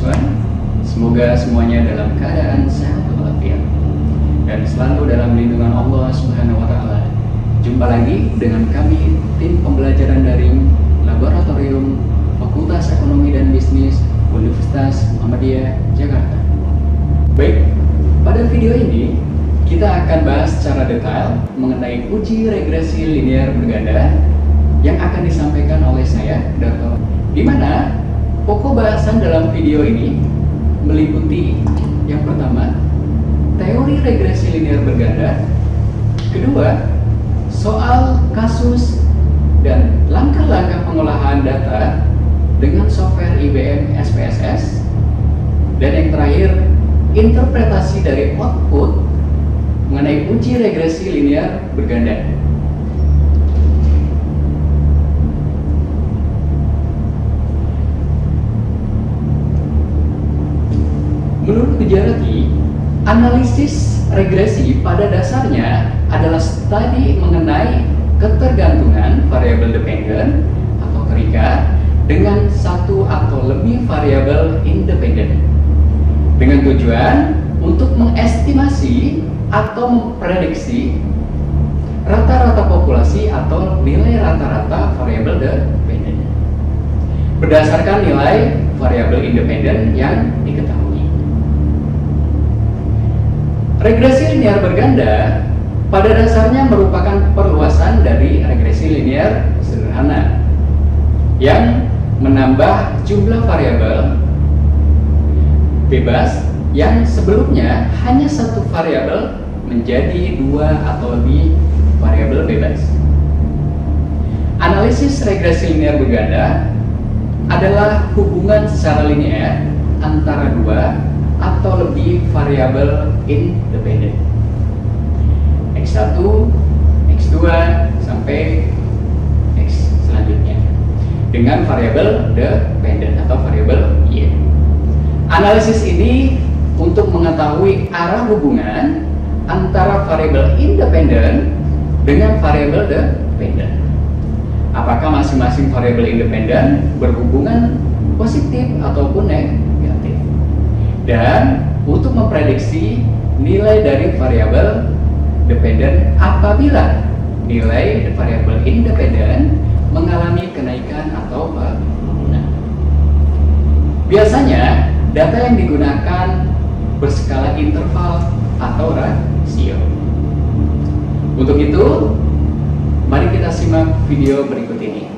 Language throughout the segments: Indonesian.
Usman. Semoga semuanya dalam keadaan sehat walafiat dan selalu dalam lindungan Allah Subhanahu wa Ta'ala. Jumpa lagi dengan kami, tim pembelajaran daring Laboratorium Fakultas Ekonomi dan Bisnis Universitas Muhammadiyah Jakarta. Baik, pada video ini kita akan bahas secara detail mengenai uji regresi linear berganda yang akan disampaikan oleh saya, Dr. Di mana pokok bahasan dalam video ini meliputi yang pertama, teori regresi linear berganda, kedua, soal kasus dan langkah-langkah pengolahan data dengan software IBM SPSS, dan yang terakhir, interpretasi dari output mengenai uji regresi linear berganda. Menurut Gujarati, analisis regresi pada dasarnya adalah studi mengenai ketergantungan variabel dependen atau KRIKA dengan satu atau lebih variabel independen dengan tujuan untuk mengestimasi atau memprediksi rata-rata populasi atau nilai rata-rata variabel dependen berdasarkan nilai variabel independen yang diketahui. Regresi linear berganda pada dasarnya merupakan perluasan dari regresi linear sederhana yang menambah jumlah variabel bebas yang sebelumnya hanya satu variabel menjadi dua atau lebih variabel bebas. Analisis regresi linear berganda adalah hubungan secara linear antara dua atau lebih variabel independen X1, X2, sampai X selanjutnya dengan variabel dependen atau variabel Y. Analisis ini untuk mengetahui arah hubungan antara variabel independen dengan variabel dependen. Apakah masing-masing variabel independen berhubungan positif ataupun negatif. Dan untuk memprediksi nilai dari variabel dependen apabila nilai variabel independen mengalami kenaikan atau penurunan. Biasanya data yang digunakan berskala interval atau rasio. Untuk itu, mari kita simak video berikut ini.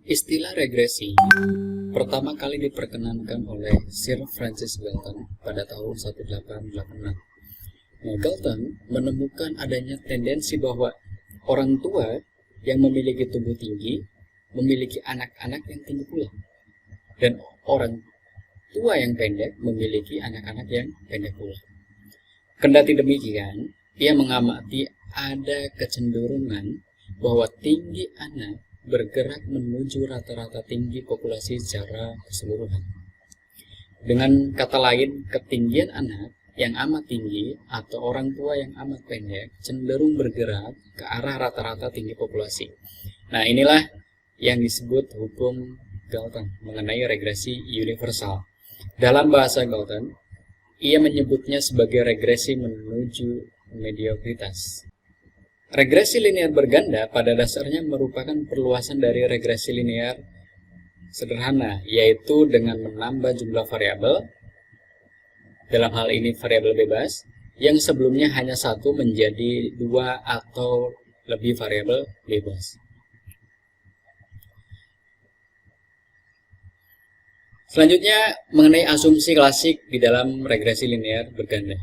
Istilah regresi pertama kali diperkenankan oleh Sir Francis Galton pada tahun 1886. Galton menemukan adanya tendensi bahwa orang tua yang memiliki tubuh tinggi memiliki anak-anak yang tinggi pula, dan orang tua yang pendek memiliki anak-anak yang pendek pula. Kendati demikian, ia mengamati ada kecenderungan bahwa tinggi anak bergerak menuju rata-rata tinggi populasi secara keseluruhan. Dengan kata lain, ketinggian anak yang amat tinggi atau orang tua yang amat pendek cenderung bergerak ke arah rata-rata tinggi populasi. Nah, inilah yang disebut hukum Galton mengenai regresi universal. Dalam bahasa Galton, ia menyebutnya sebagai regresi menuju mediokritas. Regresi linear berganda pada dasarnya merupakan perluasan dari regresi linear sederhana, yaitu dengan menambah jumlah variabel, dalam hal ini variabel bebas, yang sebelumnya hanya satu menjadi dua atau lebih variabel bebas. Selanjutnya mengenai asumsi klasik di dalam regresi linear berganda.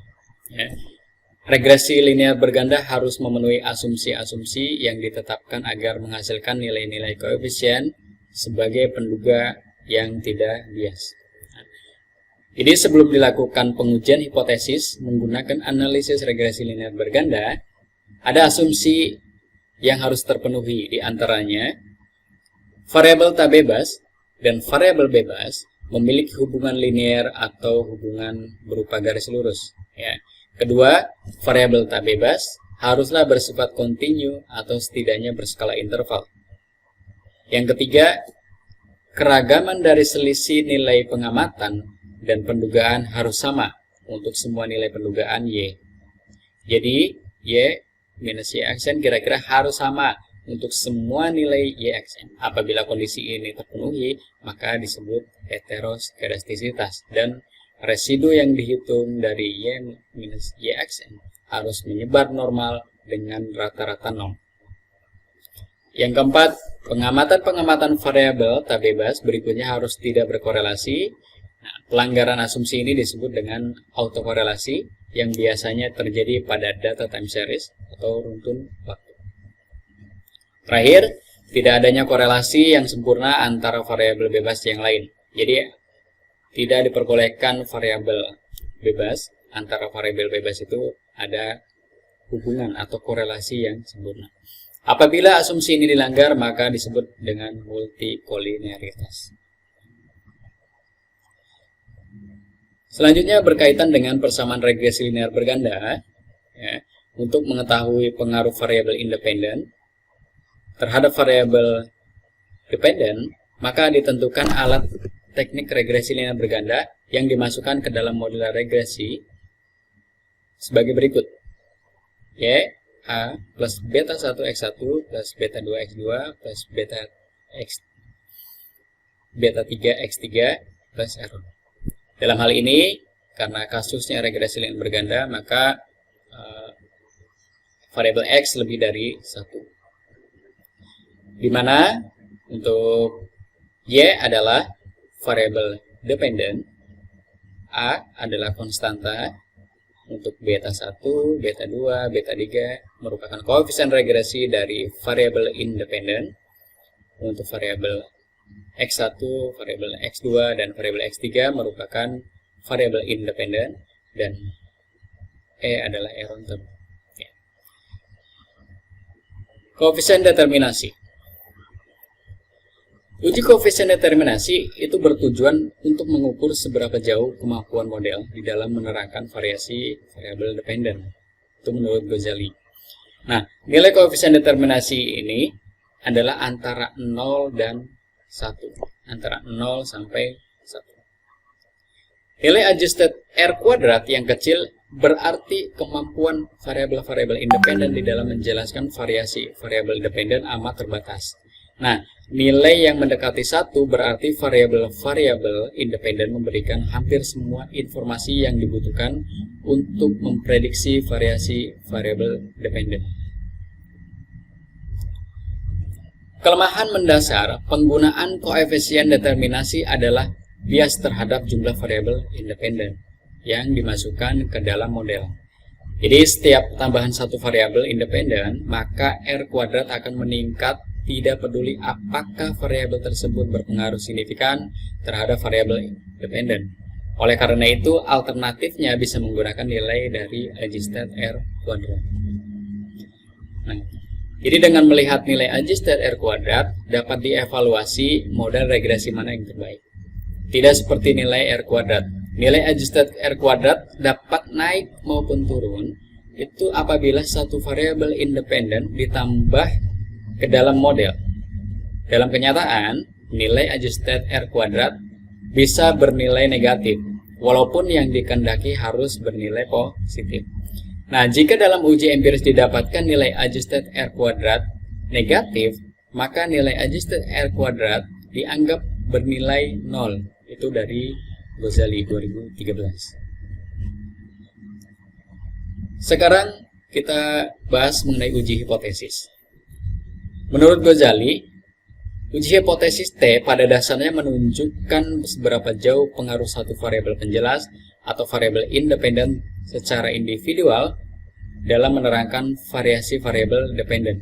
Regresi linear berganda harus memenuhi asumsi-asumsi yang ditetapkan agar menghasilkan nilai-nilai koefisien sebagai penduga yang tidak bias. Jadi sebelum dilakukan pengujian hipotesis menggunakan analisis regresi linear berganda, ada asumsi yang harus terpenuhi, di antaranya variabel tak bebas dan variabel bebas memiliki hubungan linear atau hubungan berupa garis lurus. Ya. Kedua, variabel tak bebas haruslah bersifat kontinu atau setidaknya berskala interval. Yang ketiga, keragaman dari selisih nilai pengamatan dan pendugaan harus sama untuk semua nilai pendugaan Y. Jadi, Y minus YXN kira-kira harus sama untuk semua nilai YXN. Apabila kondisi ini terpenuhi, maka disebut heteroskedastisitas. Dan residu yang dihitung dari Y minus YXN harus menyebar normal dengan rata-rata 0. Yang keempat, pengamatan-pengamatan variabel tak bebas berikutnya harus tidak berkorelasi. Nah, pelanggaran asumsi ini disebut dengan autokorelasi yang biasanya terjadi pada data time series atau runtun waktu. Terakhir, tidak adanya korelasi yang sempurna antara variabel bebas yang lain. Jadi, tidak diperbolehkan variabel bebas. Antara variabel bebas itu ada hubungan atau korelasi yang sempurna. Apabila asumsi ini dilanggar, maka disebut dengan multikolinearitas. Selanjutnya berkaitan dengan persamaan regresi linear berganda. Ya, untuk mengetahui pengaruh variabel independen terhadap variabel dependen, maka ditentukan alat teknik regresi linear berganda yang dimasukkan ke dalam model regresi sebagai berikut. Y A plus beta 1 X1 plus beta 2 X2 plus beta 3 X3 plus R. Dalam hal ini, karena kasusnya regresi linear berganda, maka variabel X lebih dari 1. Di mana untuk Y adalah variabel dependen, A adalah konstanta, untuk beta 1, beta 2, beta 3 merupakan koefisien regresi dari variabel independen. Untuk variabel X1, variabel X2, dan variabel X3 merupakan variabel independen, dan E adalah error term. Koefisien determinasi. Uji koefisien determinasi itu bertujuan untuk mengukur seberapa jauh kemampuan model di dalam menerangkan variasi variabel dependen. Itu menurut Ghazali. Nah, nilai koefisien determinasi ini adalah antara 0 dan 1. Antara 0 sampai 1. Nilai adjusted R kuadrat yang kecil berarti kemampuan variabel-variabel independen di dalam menjelaskan variasi variabel dependen amat terbatas. Nah, nilai yang mendekati 1 berarti variabel-variabel independen memberikan hampir semua informasi yang dibutuhkan untuk memprediksi variasi variabel dependen. Kelemahan mendasar penggunaan koefisien determinasi adalah bias terhadap jumlah variabel independen yang dimasukkan ke dalam model. Jadi setiap tambahan satu variabel independen, maka R kuadrat akan meningkat tidak peduli apakah variabel tersebut berpengaruh signifikan terhadap variabel dependen. Oleh karena itu, alternatifnya bisa menggunakan nilai dari adjusted R kuadrat. Nah, jadi dengan melihat nilai adjusted R kuadrat dapat dievaluasi model regresi mana yang terbaik. Tidak seperti nilai R kuadrat. Nilai adjusted R kuadrat dapat naik maupun turun itu apabila satu variabel independen ditambah ke dalam model. Dalam kenyataan, nilai adjusted R kuadrat bisa bernilai negatif, walaupun yang dikehendaki harus bernilai positif. Nah, jika dalam uji empiris didapatkan nilai adjusted R kuadrat negatif, maka nilai adjusted R kuadrat dianggap bernilai 0. Itu dari Ghazali 2013. Sekarang kita bahas mengenai uji hipotesis. Menurut Ghazali, uji hipotesis T pada dasarnya menunjukkan seberapa jauh pengaruh satu variabel penjelas atau variabel independen secara individual dalam menerangkan variasi variabel dependen.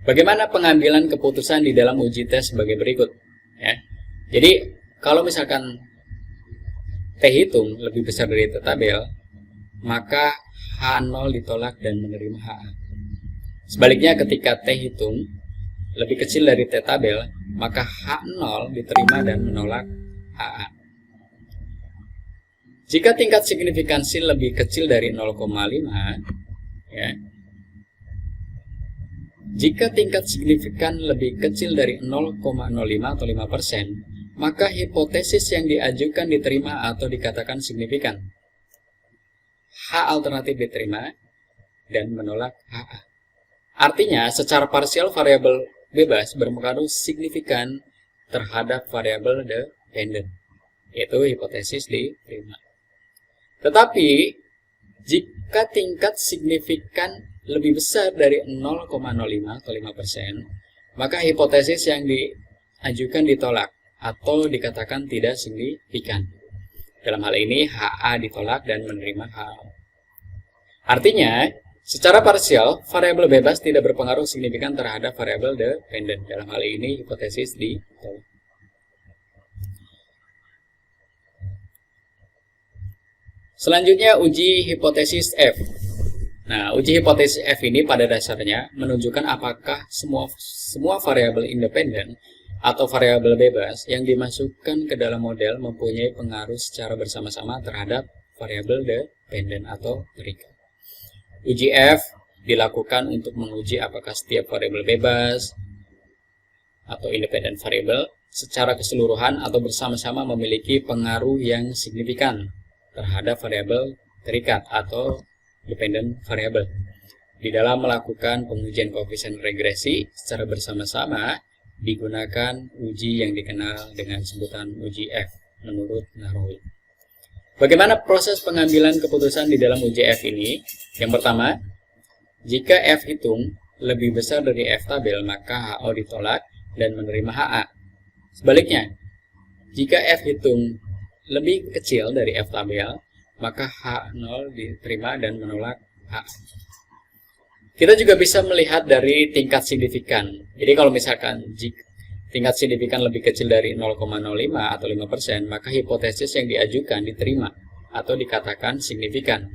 Bagaimana pengambilan keputusan di dalam uji T sebagai berikut? Ya. Jadi, kalau misalkan T hitung lebih besar dari T tabel, maka H0 ditolak dan menerima HA. Sebaliknya, ketika T hitung lebih kecil dari T tabel, maka H0 diterima dan menolak HA. Jika tingkat signifikansi lebih kecil dari 0,5, ya. Jika tingkat signifikan lebih kecil dari 0,05 atau 5%, maka hipotesis yang diajukan diterima atau dikatakan signifikan. H alternatif diterima dan menolak HA. Artinya, secara parsial variabel bebas berpengaruh signifikan terhadap variabel dependent, yaitu hipotesis diterima. Tetapi, jika tingkat signifikan lebih besar dari 0,05 atau 5%, maka hipotesis yang diajukan ditolak atau dikatakan tidak signifikan. Dalam hal ini, HA ditolak dan menerima HA. Artinya, secara parsial, variabel bebas tidak berpengaruh signifikan terhadap variabel dependent. Dalam hal ini, hipotesis ditolak. Selanjutnya, uji hipotesis F. Nah, uji hipotesis F ini pada dasarnya menunjukkan apakah semua variabel independen atau variabel bebas yang dimasukkan ke dalam model mempunyai pengaruh secara bersama-sama terhadap variabel dependen atau terikat. Uji F dilakukan untuk menguji apakah setiap variabel bebas atau independen variabel secara keseluruhan atau bersama-sama memiliki pengaruh yang signifikan terhadap variabel terikat atau dependent variable. Di dalam melakukan pengujian koefisien regresi secara bersama-sama digunakan uji yang dikenal dengan sebutan uji F menurut Narowi. Bagaimana proses pengambilan keputusan di dalam uji F ini? Yang pertama, jika F hitung lebih besar dari F tabel, maka HO ditolak dan menerima HA. Sebaliknya, jika F hitung lebih kecil dari F tabel, maka H0 diterima dan menolak H. Kita juga bisa melihat dari tingkat signifikan. Jadi kalau misalkan tingkat signifikan lebih kecil dari 0,05 atau 5%, maka hipotesis yang diajukan diterima atau dikatakan signifikan.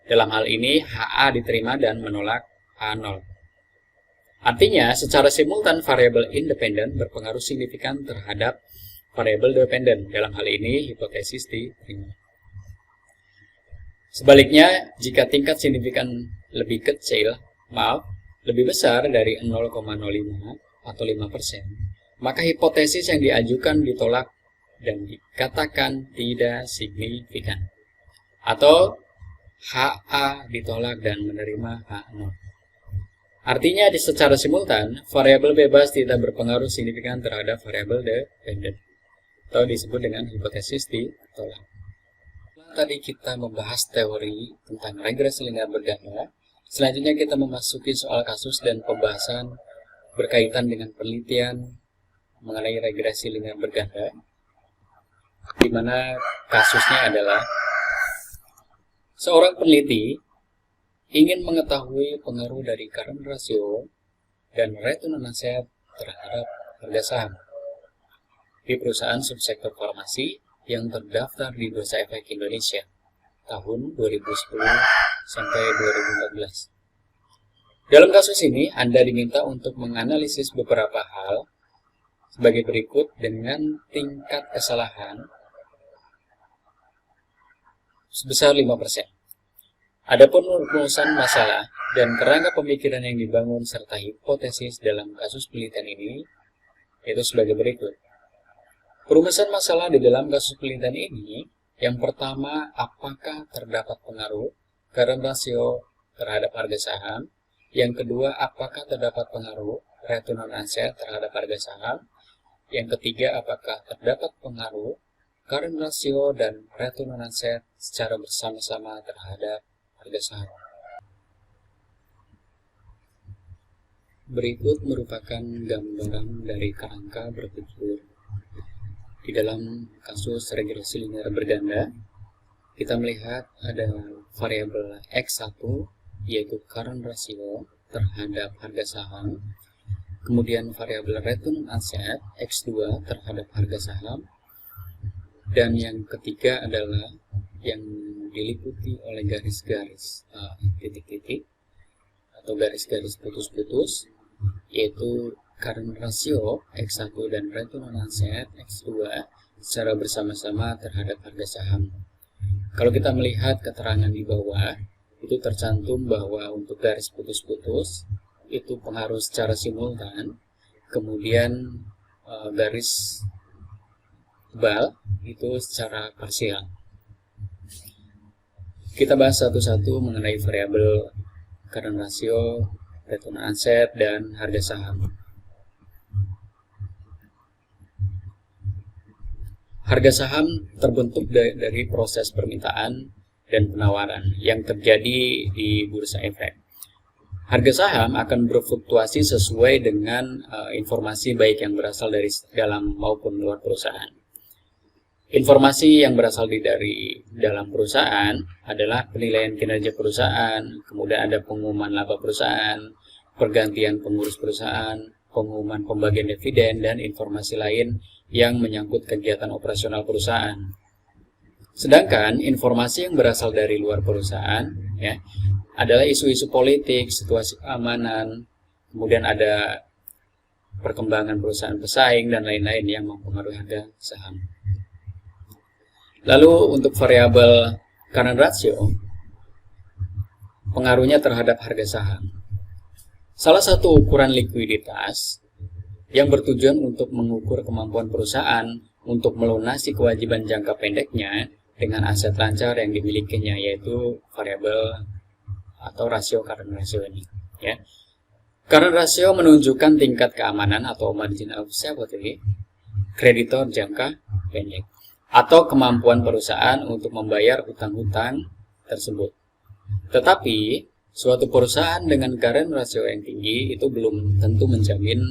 Dalam hal ini, HA diterima dan menolak H0. Artinya, secara simultan variabel independen berpengaruh signifikan terhadap variabel dependen. Dalam hal ini, hipotesis diterima. Sebaliknya, jika tingkat signifikan lebih kecil, lebih besar dari 0,05 atau 5%, maka hipotesis yang diajukan ditolak dan dikatakan tidak signifikan. Atau HA ditolak dan menerima H0. Artinya, secara simultan, variabel bebas tidak berpengaruh signifikan terhadap variabel dependen, atau disebut dengan hipotesis ditolak. Tadi kita membahas teori tentang regresi linear berganda. Selanjutnya kita memasuki soal kasus dan pembahasan berkaitan dengan penelitian mengenai regresi linear berganda, di mana kasusnya adalah seorang peneliti ingin mengetahui pengaruh dari current ratio dan return on asset terhadap harga saham di perusahaan subsektor farmasi yang terdaftar di Bursa Efek Indonesia tahun 2010 sampai 2014. Dalam kasus ini, Anda diminta untuk menganalisis beberapa hal sebagai berikut dengan tingkat kesalahan sebesar 5%. Adapun rumusan masalah dan kerangka pemikiran yang dibangun serta hipotesis dalam kasus penelitian ini yaitu sebagai berikut. Perumusan masalah di dalam kasus penelitian ini, yang pertama, apakah terdapat pengaruh current ratio terhadap harga saham? Yang kedua, apakah terdapat pengaruh return on asset terhadap harga saham? Yang ketiga, apakah terdapat pengaruh current ratio dan return on asset secara bersama-sama terhadap harga saham? Berikut merupakan gambaran dari kerangka berpikir. Di dalam kasus regresi linear berganda, kita melihat ada variabel X1, yaitu current ratio terhadap harga saham, kemudian variabel return on asset X2 terhadap harga saham, dan yang ketiga adalah yang diliputi oleh garis-garis titik-titik atau garis-garis putus-putus, yaitu current ratio X1 dan return on asset X2 secara bersama-sama terhadap harga saham. Kalau kita melihat keterangan di bawah, itu tercantum bahwa untuk garis putus-putus itu pengaruh secara simultan, kemudian garis tebal itu secara parsial. Kita bahas satu-satu mengenai variabel current ratio, return on asset, dan harga saham. Harga saham terbentuk dari proses permintaan dan penawaran yang terjadi di bursa efek. Harga saham akan berfluktuasi sesuai dengan informasi baik yang berasal dari dalam maupun luar perusahaan. Informasi yang berasal dari dalam perusahaan adalah penilaian kinerja perusahaan, kemudian ada pengumuman laba perusahaan, pergantian pengurus perusahaan, pengumuman pembagian dividen, dan informasi lain yang menyangkut kegiatan operasional perusahaan. Sedangkan informasi yang berasal dari luar perusahaan ya, adalah isu-isu politik, situasi keamanan, kemudian ada perkembangan perusahaan pesaing, dan lain-lain yang mempengaruhi harga saham. Lalu untuk variabel current ratio, pengaruhnya terhadap harga saham. Salah satu ukuran likuiditas yang bertujuan untuk mengukur kemampuan perusahaan untuk melunasi kewajiban jangka pendeknya dengan aset lancar yang dimilikinya, yaitu variabel atau rasio current ratio ini. Ya. Current ratio menunjukkan tingkat keamanan atau margin of safety kreditor jangka pendek, atau kemampuan perusahaan untuk membayar hutang-hutang tersebut. Tetapi, suatu perusahaan dengan current ratio yang tinggi itu belum tentu menjamin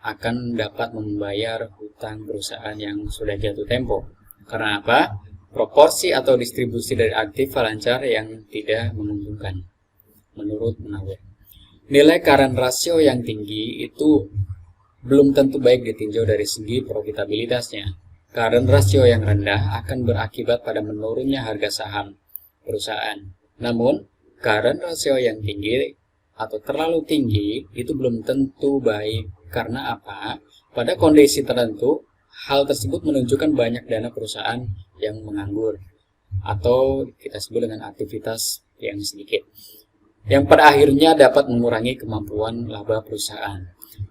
akan dapat membayar hutang perusahaan yang sudah jatuh tempo. Karena apa? Proporsi atau distribusi dari aktiva lancar yang tidak menguntungkan, menurut Munawir. Nilai current ratio yang tinggi itu belum tentu baik ditinjau dari segi profitabilitasnya. Current ratio yang rendah akan berakibat pada menurunnya harga saham perusahaan. Namun, current ratio yang tinggi atau terlalu tinggi itu belum tentu baik. Karena apa? Pada kondisi tertentu, hal tersebut menunjukkan banyak dana perusahaan yang menganggur, atau kita sebut dengan aktivitas yang sedikit, yang pada akhirnya dapat mengurangi kemampuan laba perusahaan.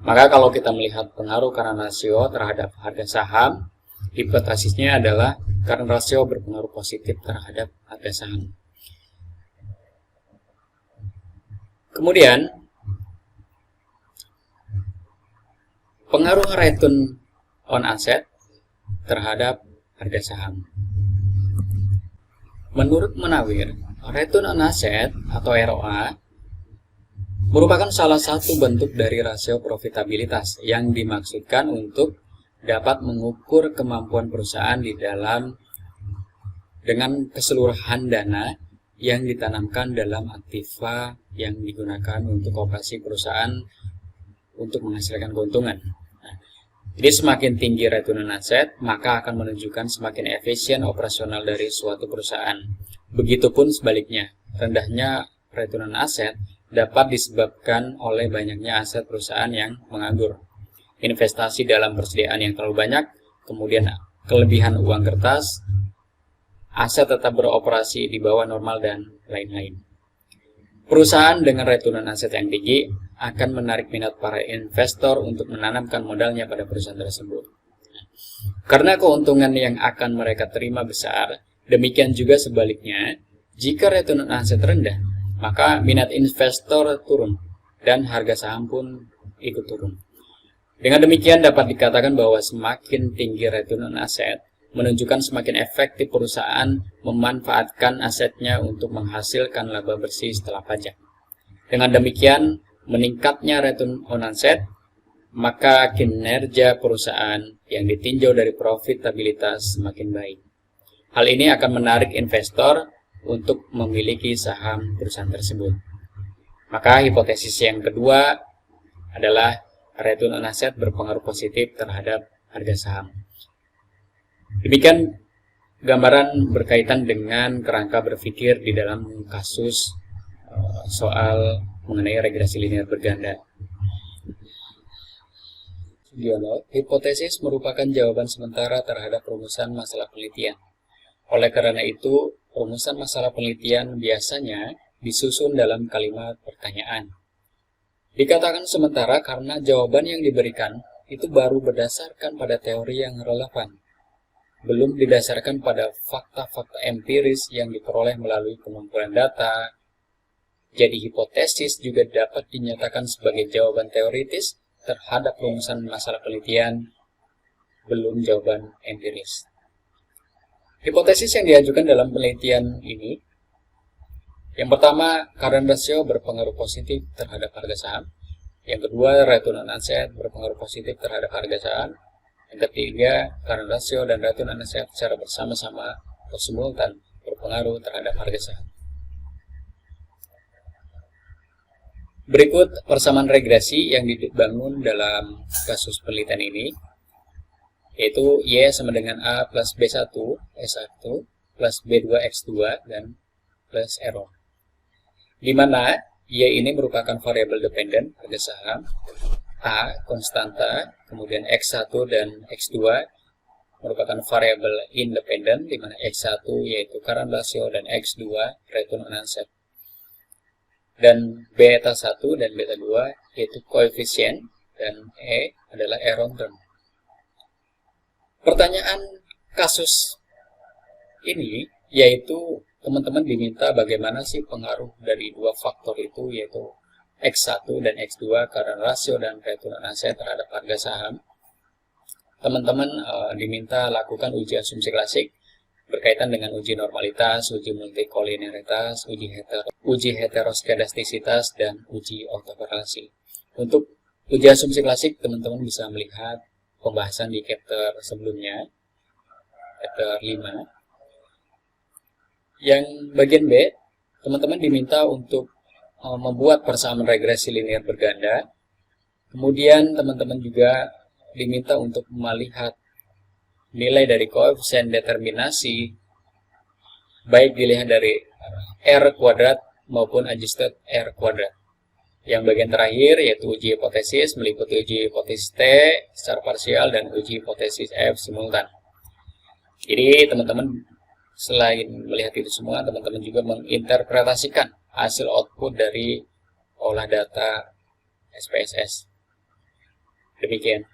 Maka kalau kita melihat pengaruh current ratio terhadap harga saham, hipotesisnya adalah current ratio berpengaruh positif terhadap harga saham. Kemudian, pengaruh return on asset terhadap harga saham. Menurut Munawir, return on asset atau ROA merupakan salah satu bentuk dari rasio profitabilitas yang dimaksudkan untuk dapat mengukur kemampuan perusahaan di dalam dengan keseluruhan dana yang ditanamkan dalam aktiva yang digunakan untuk operasi perusahaan untuk menghasilkan keuntungan. Jadi semakin tinggi return on asset, maka akan menunjukkan semakin efisien operasional dari suatu perusahaan. Begitupun sebaliknya, rendahnya return on asset dapat disebabkan oleh banyaknya aset perusahaan yang menganggur, investasi dalam persediaan yang terlalu banyak, kemudian kelebihan uang kertas, aset tetap beroperasi di bawah normal, dan lain-lain. Perusahaan dengan return on asset yang tinggi akan menarik minat para investor untuk menanamkan modalnya pada perusahaan tersebut. Karena keuntungan yang akan mereka terima besar, demikian juga sebaliknya, jika return on asset rendah, maka minat investor turun dan harga saham pun ikut turun. Dengan demikian dapat dikatakan bahwa semakin tinggi return on asset menunjukkan semakin efektif perusahaan memanfaatkan asetnya untuk menghasilkan laba bersih setelah pajak. Dengan demikian, meningkatnya return on asset, maka kinerja perusahaan yang ditinjau dari profitabilitas semakin baik. Hal ini akan menarik investor untuk memiliki saham perusahaan tersebut. Maka hipotesis yang kedua adalah return on asset berpengaruh positif terhadap harga saham. Demikian gambaran berkaitan dengan kerangka berpikir di dalam kasus soal mengenai regresi linear berganda. Sugiono, hipotesis merupakan jawaban sementara terhadap rumusan masalah penelitian. Oleh karena itu, rumusan masalah penelitian biasanya disusun dalam kalimat pertanyaan. Dikatakan sementara karena jawaban yang diberikan itu baru berdasarkan pada teori yang relevan, belum didasarkan pada fakta-fakta empiris yang diperoleh melalui pengumpulan data. Jadi hipotesis juga dapat dinyatakan sebagai jawaban teoritis terhadap rumusan masalah penelitian, belum jawaban empiris. Hipotesis yang diajukan dalam penelitian ini, yang pertama, current ratio berpengaruh positif terhadap harga saham. Yang kedua, return on asset berpengaruh positif terhadap harga saham. Yang ketiga, current ratio dan return on asset secara bersama-sama atau simultan berpengaruh terhadap harga saham. Berikut persamaan regresi yang dibangun dalam kasus penelitian ini, yaitu Y sama dengan A plus B1 S1 plus B2 X2 dan plus error. Di mana Y ini merupakan variabel dependen harga saham, A konstanta, kemudian X1 dan X2 merupakan variabel independen, di mana X1 yaitu current ratio dan X2 return on asset. Dan beta 1 dan beta 2 yaitu koefisien, dan E adalah error term. Pertanyaan kasus ini yaitu teman-teman diminta bagaimana sih pengaruh dari dua faktor itu, yaitu X1 dan X2 current ratio dan return on asset terhadap harga saham. Teman-teman diminta lakukan uji asumsi klasik berkaitan dengan uji normalitas, uji multikolinearitas, uji heteroskedastisitas, dan uji autokorelasi. Untuk uji asumsi klasik, teman-teman bisa melihat pembahasan di chapter sebelumnya, chapter 5. Yang bagian B, teman-teman diminta untuk membuat persamaan regresi linear berganda. Kemudian teman-teman juga diminta untuk melihat nilai dari koefisien determinasi, baik dilihat dari R kuadrat maupun adjusted R kuadrat. Yang bagian terakhir yaitu uji hipotesis, meliputi uji hipotesis T secara parsial dan uji hipotesis F simultan. Jadi teman-teman selain melihat itu semua, teman-teman juga menginterpretasikan hasil output dari olah data SPSS. Demikian.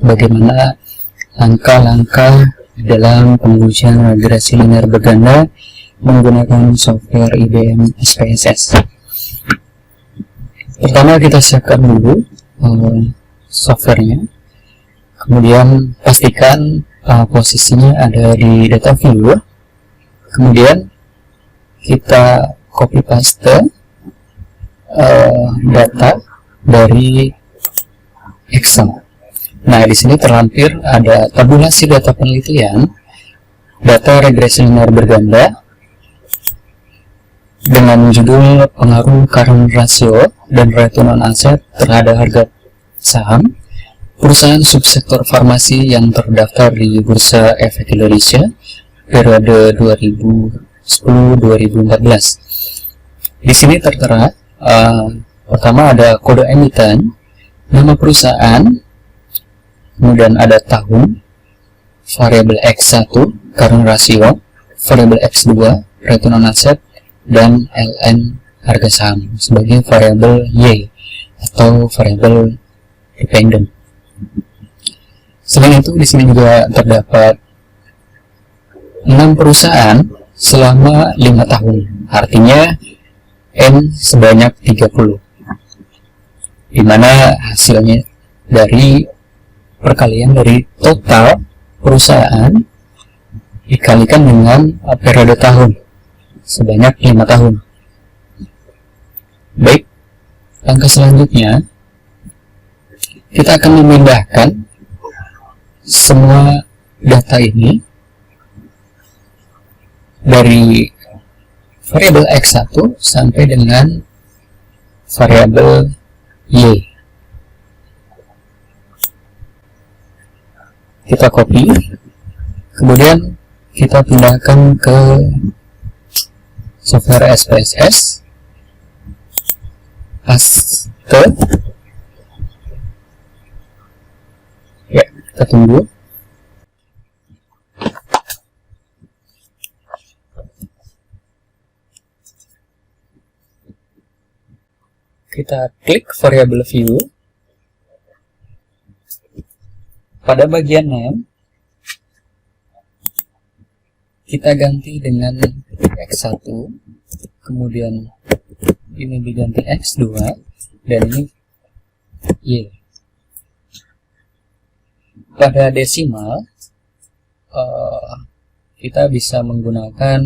Bagaimana langkah-langkah dalam pengujian regresi linear berganda menggunakan software IBM SPSS. Pertama kita siapkan dulu softwarenya, kemudian pastikan posisinya ada di data viewer, kemudian kita copy paste data dari Excel. Nah, di sini terlampir ada tabulasi data penelitian, data regresi linear berganda dengan judul pengaruh current ratio dan return on asset terhadap harga saham perusahaan subsektor farmasi yang terdaftar di Bursa Efek Indonesia periode 2010-2014. Di sini tertera pertama ada kode emiten, nama perusahaan, kemudian ada tahun, variabel X1 current ratio, variabel X2 return on asset, dan LN harga saham sebagai variabel Y atau variabel dependent. Selain itu di sini juga terdapat 6 perusahaan selama 5 tahun, artinya N sebanyak 30, di mana hasilnya dari perkalian dari total perusahaan dikalikan dengan periode tahun sebanyak 5 tahun. Baik, langkah selanjutnya kita akan memindahkan semua data ini dari variabel X1 sampai dengan variabel Y. Kita copy, kemudian kita pindahkan ke software SPSS haste. Ya, kita tunggu. Kita klik variable view. Pada bagian name, kita ganti dengan X1, kemudian ini diganti X2, dan ini Y. Pada desimal, kita bisa menggunakan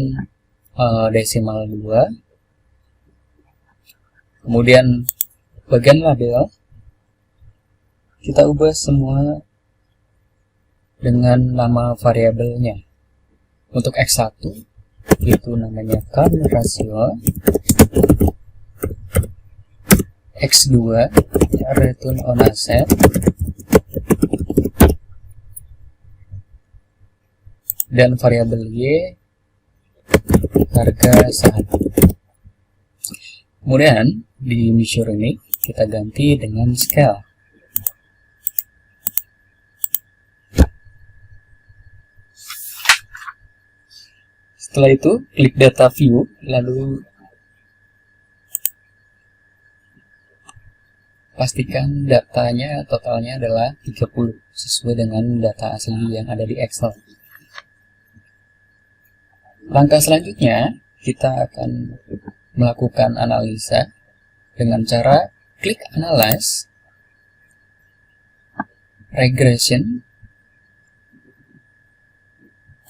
desimal 2. Kemudian bagian label kita ubah semua dengan nama variabelnya. Untuk X1 itu namanya current ratio, X2 return on asset, dan variabel Y harga saham. Kemudian di measure ini kita ganti dengan scale. Setelah itu klik data view, lalu pastikan datanya totalnya adalah 30 sesuai dengan data asli yang ada di Excel. Langkah selanjutnya kita akan melakukan analisa dengan cara klik Analyze, Regression,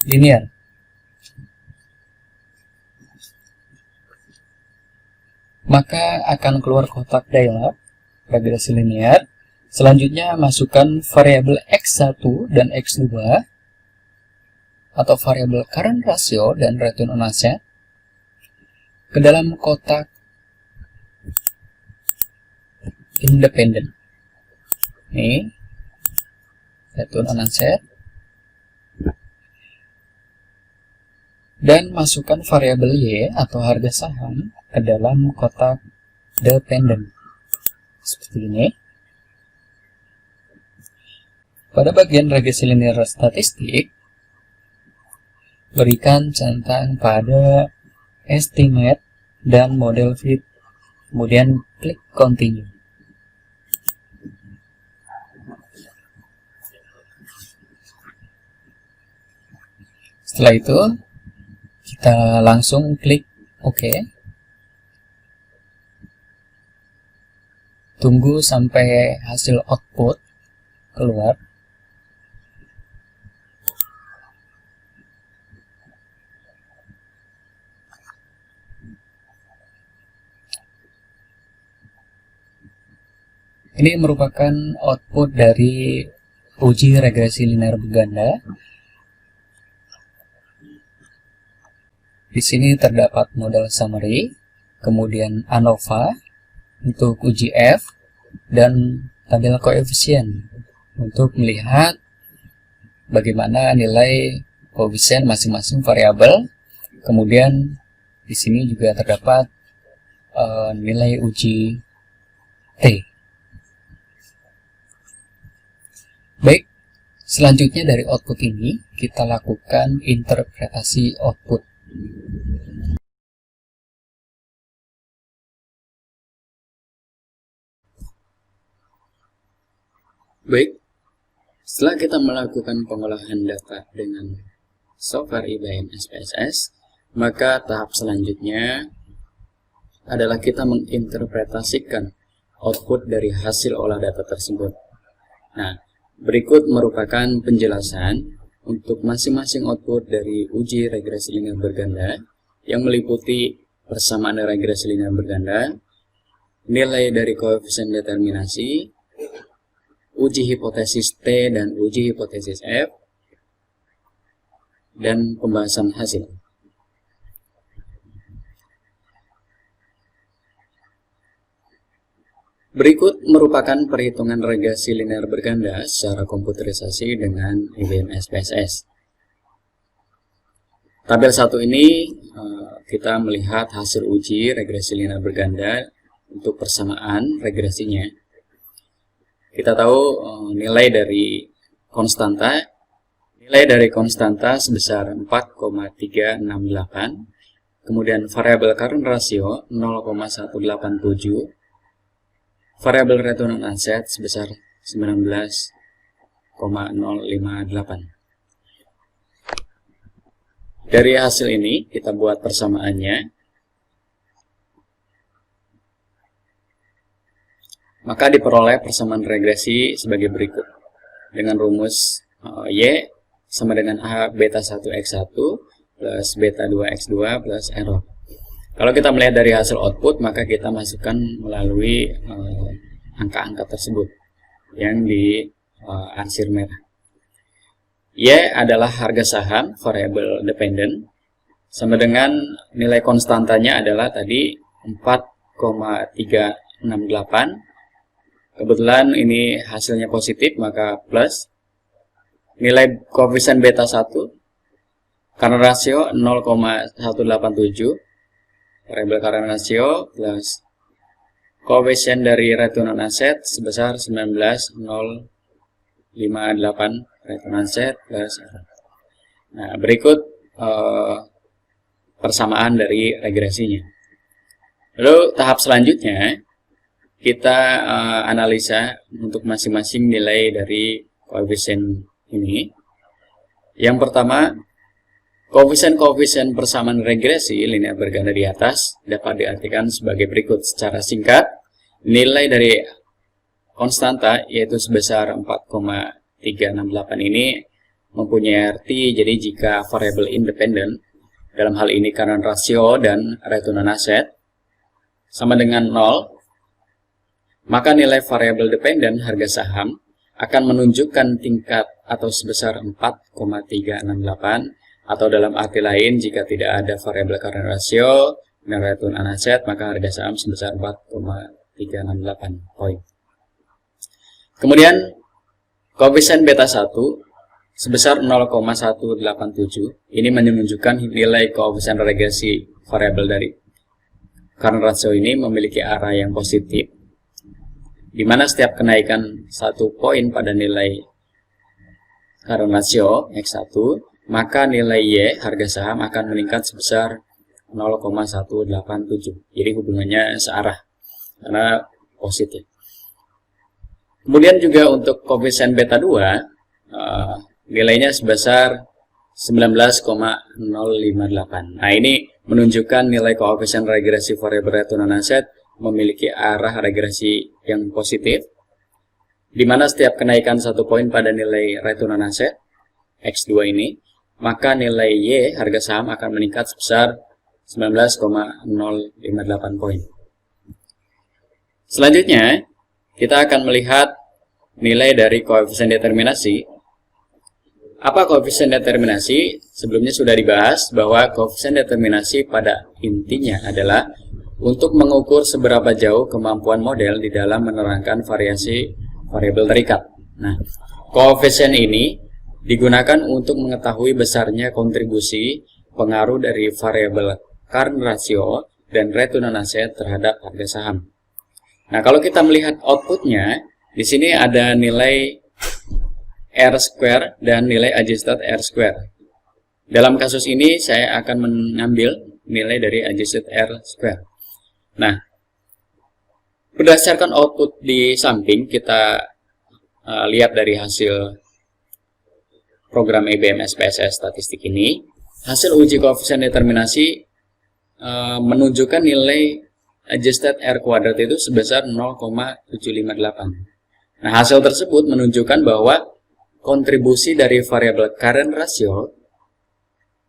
Linear. Maka akan keluar kotak dialog regresi linear. Selanjutnya masukkan variabel X1 dan X2 atau variabel current ratio dan return on asset ke dalam kotak independent. Ini return on asset, dan masukkan variabel Y atau harga saham ke dalam kotak dependent seperti ini. Pada bagian regresi linear statistik, berikan centang pada estimate dan model fit, kemudian klik continue. Setelah itu kita langsung klik OK. Tunggu sampai hasil output keluar. Ini merupakan output dari uji regresi linear berganda. Di sini terdapat model summary, kemudian ANOVA untuk uji F, dan tabel koefisien untuk melihat bagaimana nilai koefisien masing-masing variabel. Kemudian di sini juga terdapat nilai uji T. Baik, selanjutnya dari output ini kita lakukan interpretasi output. Baik, setelah kita melakukan pengolahan data dengan software IBM SPSS, maka tahap selanjutnya adalah kita menginterpretasikan output dari hasil olah data tersebut. Nah, berikut merupakan penjelasan untuk masing-masing output dari uji regresi linear berganda yang meliputi persamaan regresi linear berganda, nilai dari koefisien determinasi, uji hipotesis T dan uji hipotesis F, dan pembahasan hasil. Berikut merupakan perhitungan regresi linear berganda secara komputerisasi dengan IBM SPSS. Tabel 1 ini kita melihat hasil uji regresi linear berganda untuk persamaan regresinya. Kita tahu nilai dari konstanta sebesar 4,368, kemudian variabel current ratio 0,187, variabel return on asset sebesar 19,058. Dari hasil ini kita buat persamaannya. Maka diperoleh persamaan regresi sebagai berikut. Dengan rumus Y sama dengan A beta 1x1 plus beta 2x2 plus error. Kalau kita melihat dari hasil output, maka kita masukkan melalui angka-angka tersebut yang di arsir merah. Y adalah harga saham variable dependent, sama dengan nilai konstantanya adalah tadi 4,368. Kebetulan ini hasilnya positif, maka plus. Nilai koefisien beta 1 current ratio 0,187, variable current ratio plus koefisien dari return on asset sebesar 19,058, return on asset plus. Nah, berikut persamaan dari regresinya. Lalu tahap selanjutnya kita analisa untuk masing-masing nilai dari koefisien ini. Yang pertama, koefisien-koefisien persamaan regresi linear berganda di atas dapat diartikan sebagai berikut. Secara singkat, nilai dari konstanta yaitu sebesar 4,368 ini mempunyai arti, jadi jika variabel independen, dalam hal ini current ratio dan return on asset, sama dengan 0, maka nilai variabel dependen harga saham akan menunjukkan tingkat atau sebesar 4,368, atau dalam arti lain jika tidak ada variabel current ratio dan return on asset, maka harga saham sebesar 4,368 poin. Kemudian koefisien beta 1 sebesar 0,187, ini menunjukkan nilai koefisien regresi variabel dari current ratio ini memiliki arah yang positif, di mana setiap kenaikan 1 poin pada nilai current ratio X1, maka nilai Y harga saham akan meningkat sebesar 0,187. Jadi hubungannya searah karena positif. Kemudian juga untuk koefisien beta 2 nilainya sebesar 19,058. Nah, ini menunjukkan nilai koefisien regresi variabel return on asset memiliki arah regresi yang positif, di mana setiap kenaikan 1 poin pada nilai return on asset X2 ini, maka nilai Y harga saham akan meningkat sebesar 19,058 poin. Selanjutnya, kita akan melihat nilai dari koefisien determinasi. Apa koefisien determinasi? Sebelumnya sudah dibahas bahwa koefisien determinasi pada intinya adalah untuk mengukur seberapa jauh kemampuan model di dalam menerangkan variasi variabel terikat. Nah, koefisien ini digunakan untuk mengetahui besarnya kontribusi pengaruh dari variabel current ratio dan return on asset terhadap harga saham. Nah, kalau kita melihat outputnya, di sini ada nilai R square dan nilai adjusted R square. Dalam kasus ini saya akan mengambil nilai dari adjusted R square. Nah, berdasarkan output di samping, kita lihat dari hasil program IBM SPSS statistik ini, hasil uji koefisien determinasi menunjukkan nilai adjusted R kuadrat itu sebesar 0,758. Nah, hasil tersebut menunjukkan bahwa kontribusi dari variabel current ratio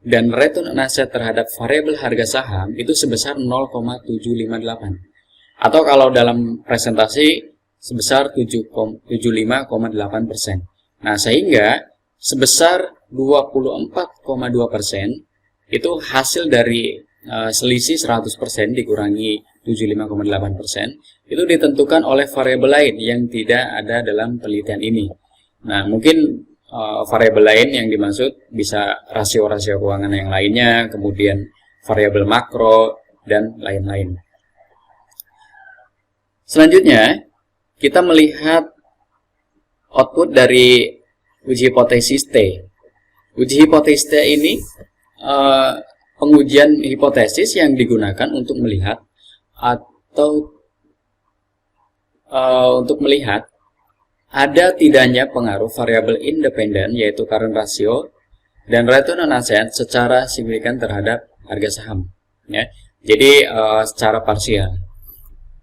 dan return on asset terhadap variabel harga saham itu sebesar 0,758. Atau kalau dalam presentasi sebesar 75,8%. Nah, sehingga sebesar 24,2% itu hasil dari selisih 100% dikurangi 75,8% itu ditentukan oleh variabel lain yang tidak ada dalam penelitian ini. Nah, mungkin variabel lain yang dimaksud bisa rasio-rasio keuangan yang lainnya, kemudian variabel makro, dan lain-lain. Selanjutnya, kita melihat output dari uji hipotesis T. Uji hipotesis T ini pengujian hipotesis yang digunakan untuk melihat ada tidaknya pengaruh variabel independen yaitu current ratio dan return on asset secara signifikan terhadap harga saham. Ya. Jadi secara parsial,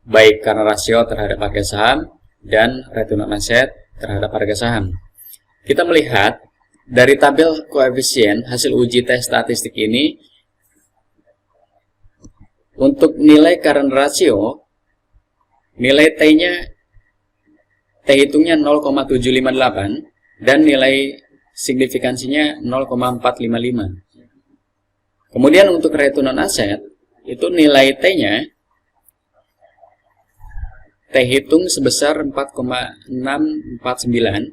baik current ratio terhadap harga saham dan return on asset terhadap harga saham. Kita melihat dari tabel koefisien hasil uji tes statistik ini, untuk nilai current ratio, nilai T-nya T hitungnya 0,758 dan nilai signifikansinya 0,455. Kemudian untuk return on asset, itu nilai T-nya T hitung sebesar 4,649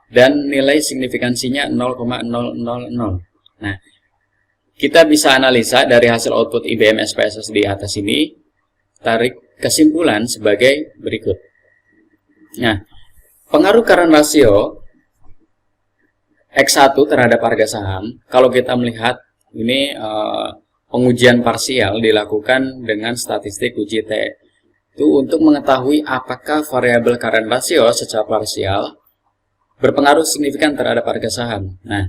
dan nilai signifikansinya 0,000. Nah, kita bisa analisa dari hasil output IBM SPSS di atas ini, tarik kesimpulan sebagai berikut. Nah, pengaruh current ratio X1 terhadap harga saham, kalau kita melihat ini pengujian parsial dilakukan dengan statistik uji T, itu untuk mengetahui apakah variabel current ratio secara parsial berpengaruh signifikan terhadap harga saham. Nah,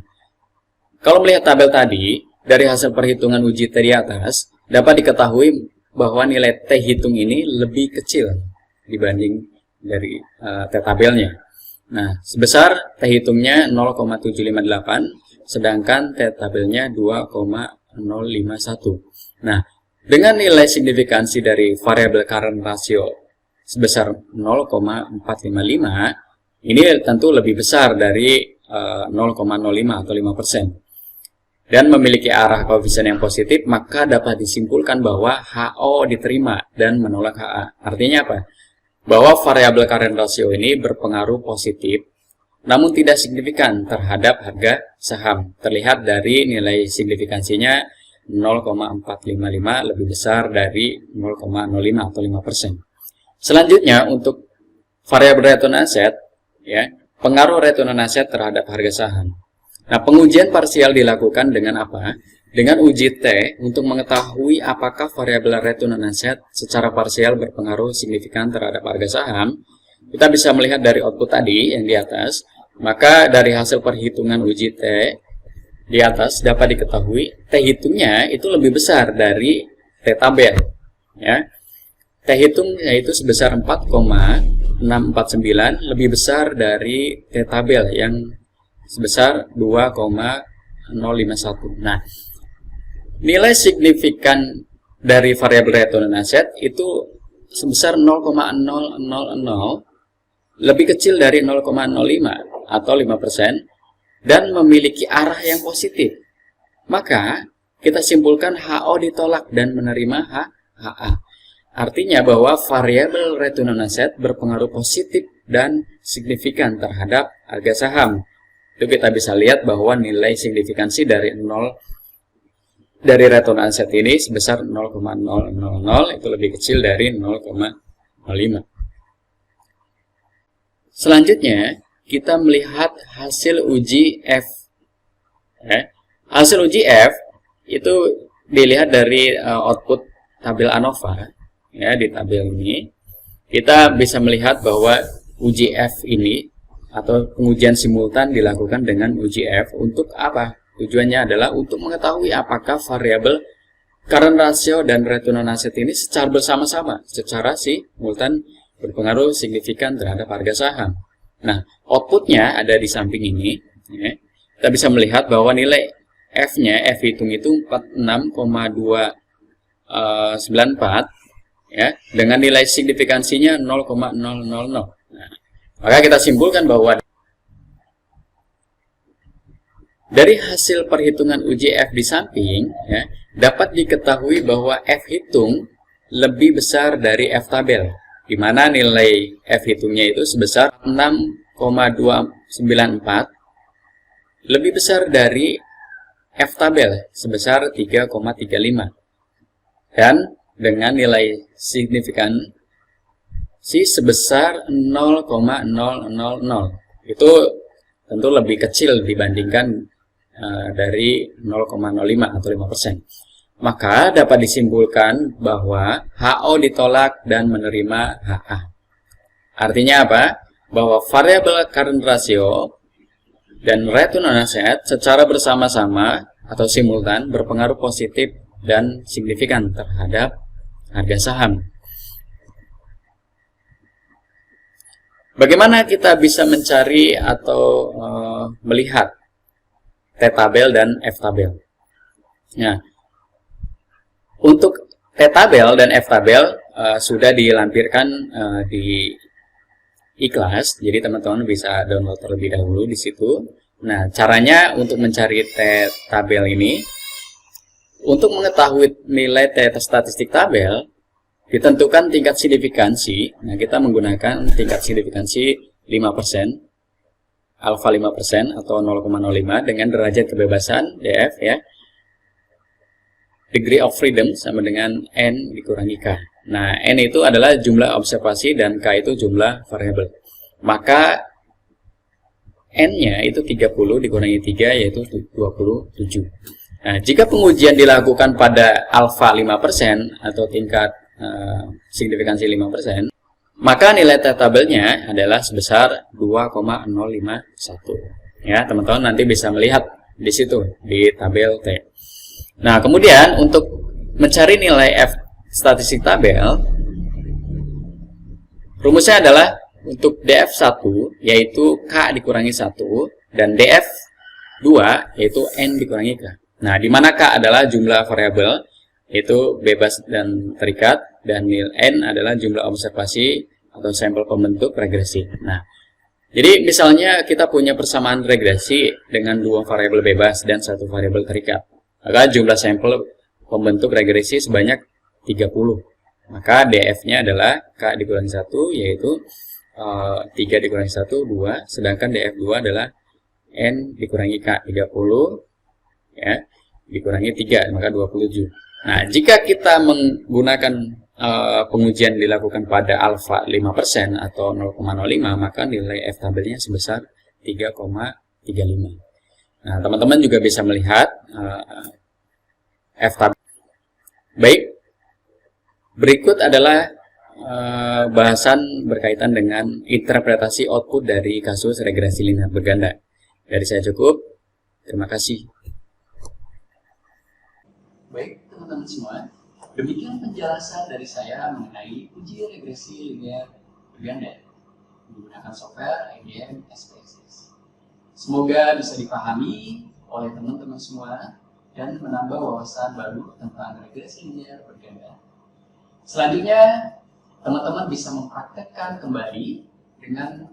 kalau melihat tabel tadi, dari hasil perhitungan uji T di atas, dapat diketahui bahwa nilai T hitung ini lebih kecil dibanding dari T tabelnya. Nah, sebesar T hitungnya 0,758, sedangkan T tabelnya 2,051. Nah, dengan nilai signifikansi dari variabel current ratio sebesar 0,455, ini tentu lebih besar dari 0,05 atau 5%. Dan memiliki arah koefisien yang positif, maka dapat disimpulkan bahwa HO diterima dan menolak HA. Artinya apa? Bahwa variabel current ratio ini berpengaruh positif, namun tidak signifikan terhadap harga saham. Terlihat dari nilai signifikansinya 0,455 lebih besar dari 0,05 atau 5%. Selanjutnya untuk variabel return on asset, ya, pengaruh return on asset terhadap harga saham. Nah, pengujian parsial dilakukan dengan apa? Dengan uji T untuk mengetahui apakah variabel return on asset secara parsial berpengaruh signifikan terhadap harga saham. Kita bisa melihat dari output tadi yang di atas, maka dari hasil perhitungan uji T di atas dapat diketahui T hitungnya itu lebih besar dari T tabel. Ya. T hitung yaitu sebesar 4,649, lebih besar dari T tabel yang sebesar 2,051. Nah, nilai signifikan dari variabel return on asset itu sebesar 0,000, lebih kecil dari 0,05 atau 5%, dan memiliki arah yang positif. Maka kita simpulkan HO ditolak dan menerima HA. Artinya bahwa variabel return on asset berpengaruh positif dan signifikan terhadap harga saham. Itu kita bisa lihat bahwa nilai signifikansi dari return on asset ini sebesar 0,000, itu lebih kecil dari 0,05. Selanjutnya, kita melihat hasil uji F. Hasil uji F itu dilihat dari output tabel ANOVA. Ya, di tabel ini kita bisa melihat bahwa uji F ini atau pengujian simultan dilakukan dengan uji F untuk apa? Tujuannya adalah untuk mengetahui apakah variabel current ratio dan return on asset ini secara bersama-sama, secara simultan berpengaruh signifikan terhadap harga saham. Nah, outputnya ada di samping ini. Ya. Kita bisa melihat bahwa nilai F-nya, F hitung itu 46,294, ya, dengan nilai signifikansinya 0,000. Nah, maka kita simpulkan bahwa dari hasil perhitungan uji F di samping, ya, dapat diketahui bahwa F hitung lebih besar dari F tabel, di mana nilai F hitungnya itu sebesar 6,294, lebih besar dari F-tabel sebesar 3,35 dan dengan nilai signifikansi sebesar 0,000. Itu tentu lebih kecil dibandingkan dari 0,05 atau 5%. Maka dapat disimpulkan bahwa HO ditolak dan menerima HA. Artinya apa? Bahwa variabel current ratio dan return on asset secara bersama-sama atau simultan berpengaruh positif dan signifikan terhadap harga saham. Bagaimana kita bisa mencari atau melihat T-tabel dan F-tabel? Nah, untuk T-tabel dan F-tabel sudah dilampirkan di iKlas, jadi teman-teman bisa download terlebih dahulu di situ. Nah, caranya untuk mencari T-tabel ini, untuk mengetahui nilai T statistik tabel, ditentukan tingkat signifikansi. Nah, kita menggunakan tingkat signifikansi 5%, alfa 5% atau 0,05 dengan derajat kebebasan DF ya. Degree of freedom sama dengan N dikurangi K. Nah, N itu adalah jumlah observasi dan K itu jumlah variabel. Maka N-nya itu 30 dikurangi 3 yaitu 27. Nah, jika pengujian dilakukan pada alfa 5% atau tingkat signifikansi 5%, maka nilai T-tabelnya adalah sebesar 2,051. Ya, teman-teman nanti bisa melihat di situ di tabel T. Nah, kemudian untuk mencari nilai F statistik tabel, rumusnya adalah untuk DF1 yaitu K dikurangi 1 dan DF2 yaitu N dikurangi K. Nah, di mana K adalah jumlah variabel yaitu bebas dan terikat dan nilai N adalah jumlah observasi atau sampel pembentuk regresi. Nah, jadi misalnya kita punya persamaan regresi dengan dua variabel bebas dan satu variabel terikat. Maka jumlah sampel pembentuk regresi sebanyak 30. Maka DF-nya adalah K dikurangi 1 yaitu 3 dikurangi 1, 2. Sedangkan DF2 adalah N dikurangi K, 30 ya, dikurangi 3, maka 27. Nah, jika kita menggunakan pengujian dilakukan pada alfa 5% atau 0,05, maka nilai F-tabelnya sebesar 3,35. Nah, teman-teman juga bisa melihat F-tabel. Baik, berikut adalah bahasan berkaitan dengan interpretasi output dari kasus regresi linear berganda. Dari saya cukup. Terima kasih. Baik, teman-teman semua, demikian penjelasan dari saya mengenai uji regresi linear berganda menggunakan software IBM SPSS. Semoga bisa dipahami oleh teman-teman semua dan menambah wawasan baru tentang regresi linear berganda. Selanjutnya, teman-teman bisa mempraktekkan kembali dengan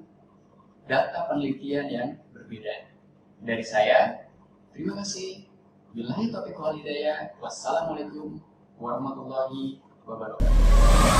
data penelitian yang berbeda. Dari saya, terima kasih. Billahi taufiq wal hidayah. Wassalamualaikum warahmatullahi wabarakatuh.